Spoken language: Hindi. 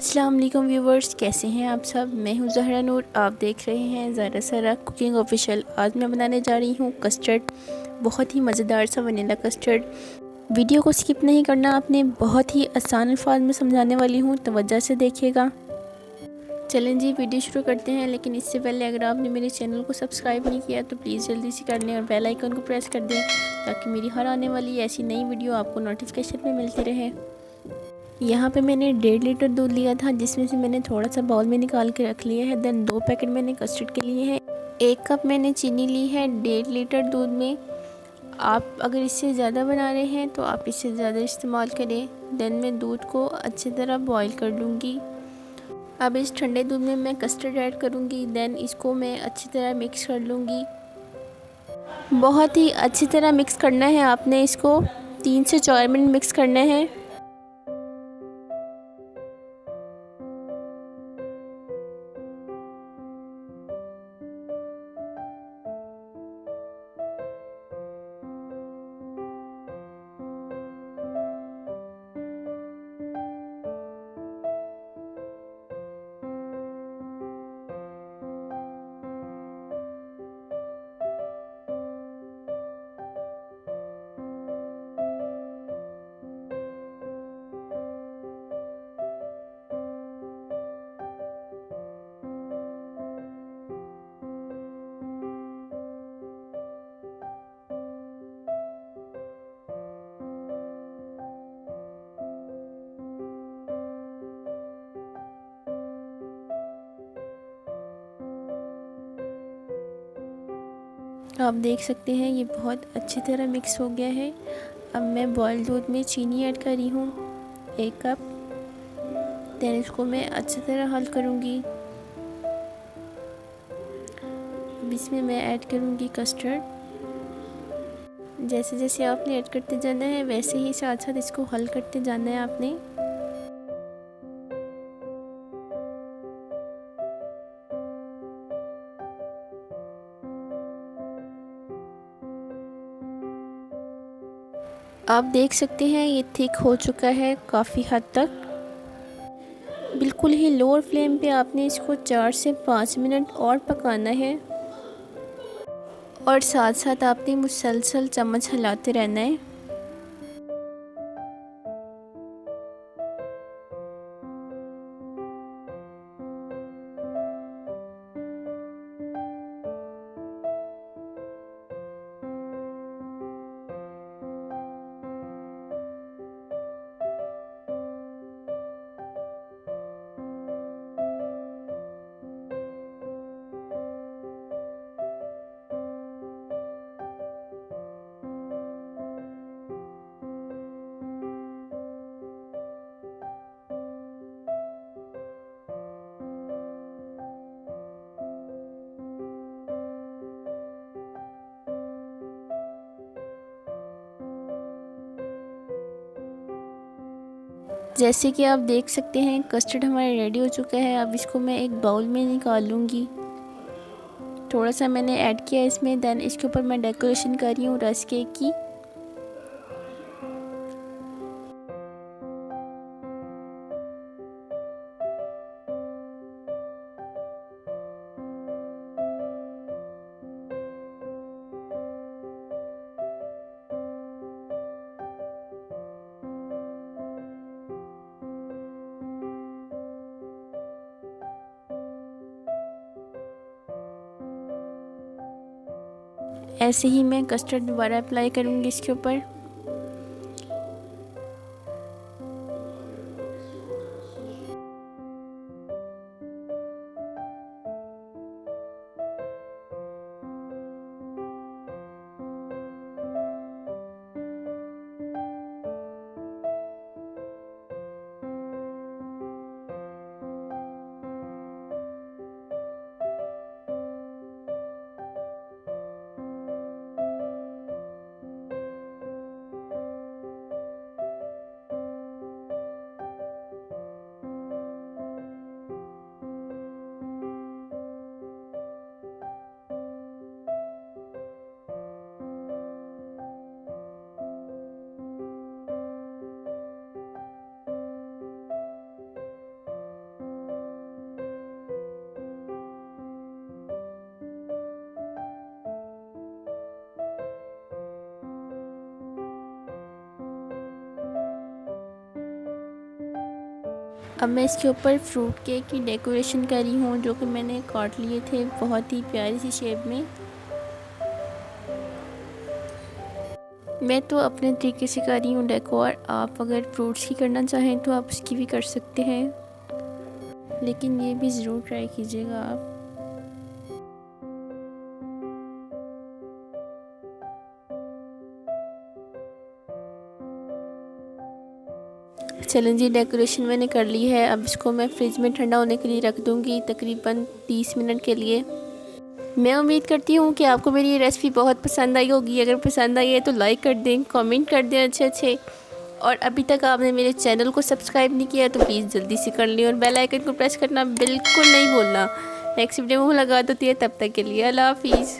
अस्सलाम वालेकुम व्यूवर्स, कैसे हैं आप सब। मैं हूं ज़हरा नूर, आप देख रहे हैं ज़हरा सरा कुकिंग ऑफिशियल। आज मैं बनाने जा रही हूं कस्टर्ड, बहुत ही मज़ेदार सा वनीला कस्टर्ड। वीडियो को स्किप नहीं करना आपने, बहुत ही आसान अल्फाज में समझाने वाली हूं, तवज्जो से देखिएगा। चलें जी, वीडियो शुरू करते हैं। लेकिन इससे पहले अगर आपने मेरे चैनल को सब्सक्राइब नहीं किया तो प्लीज़ जल्दी से कर लें और बेल आइकन को प्रेस कर दें, ताकि मेरी हर आने वाली ऐसी नई वीडियो आपको नोटिफिकेशन में मिलती रहे। यहाँ पे मैंने 1.5 लीटर दूध लिया था, जिसमें से मैंने थोड़ा सा बाउल में निकाल के रख लिया है। देन 2 पैकेट मैंने कस्टर्ड के लिए हैं। 1 कप मैंने चीनी ली है 1.5 लीटर दूध में। आप अगर इससे ज़्यादा बना रहे हैं तो आप इससे ज़्यादा इस्तेमाल करें। देन मैं दूध को अच्छी तरह बॉईल कर लूँगी। अब इस ठंडे दूध में मैं कस्टर्ड ऐड करूँगी। देन इसको मैं अच्छी तरह मिक्स कर लूँगी। बहुत ही अच्छी तरह मिक्स करना है आपने, इसको 3 से 4 मिनट मिक्स करना है। आप देख सकते हैं ये बहुत अच्छी तरह मिक्स हो गया है। अब मैं बॉयल दूध में चीनी ऐड कर रही हूँ 1 कप। देन इसको मैं अच्छी तरह हल करूँगी। अब इसमें मैं ऐड करूँगी कस्टर्ड। जैसे जैसे आपने ऐड करते जाना है, वैसे ही साथ साथ इसको हल करते जाना है आपने। आप देख सकते हैं ये थिक हो चुका है काफ़ी हद तक। बिल्कुल ही लोअर फ्लेम पे आपने इसको 4 से 5 मिनट और पकाना है, और साथ साथ आपने मुसलसल चम्मच हिलाते रहना है। जैसे कि आप देख सकते हैं कस्टर्ड हमारा रेडी हो चुका है। अब इसको मैं एक बाउल में निकाल लूँगी। थोड़ा सा मैंने ऐड किया इसमें। देन इसके ऊपर मैं डेकोरेशन कर रही हूँ रस केक की। ऐसे ही मैं कस्टर्ड दोबारा अप्लाई करूँगी इसके ऊपर। अब मैं इसके ऊपर फ्रूट केक की डेकोरेशन कर रही हूँ, जो कि मैंने काट लिए थे बहुत ही प्यारी सी शेप में। मैं तो अपने तरीके से कर रही हूँ डेकोर। आप अगर फ्रूट्स की करना चाहें तो आप उसकी भी कर सकते हैं, लेकिन ये भी ज़रूर ट्राई कीजिएगा आप। चलें जी, डेकोरेशन मैंने कर ली है। अब इसको मैं फ्रिज में ठंडा होने के लिए रख दूँगी तकरीबन 30 मिनट के लिए। मैं उम्मीद करती हूँ कि आपको मेरी ये रेसिपी बहुत पसंद आई होगी। अगर पसंद आई है तो लाइक कर दें, कमेंट कर दें अच्छे, और अभी तक आपने मेरे चैनल को सब्सक्राइब नहीं किया तो प्लीज़ जल्दी से कर लें, और बेल आइकन को प्रेस करना बिल्कुल नहीं भूलना। नेक्स्ट वीडियो में मुलाकात होती है, तब तक के लिए अल्लाह हाफिज़।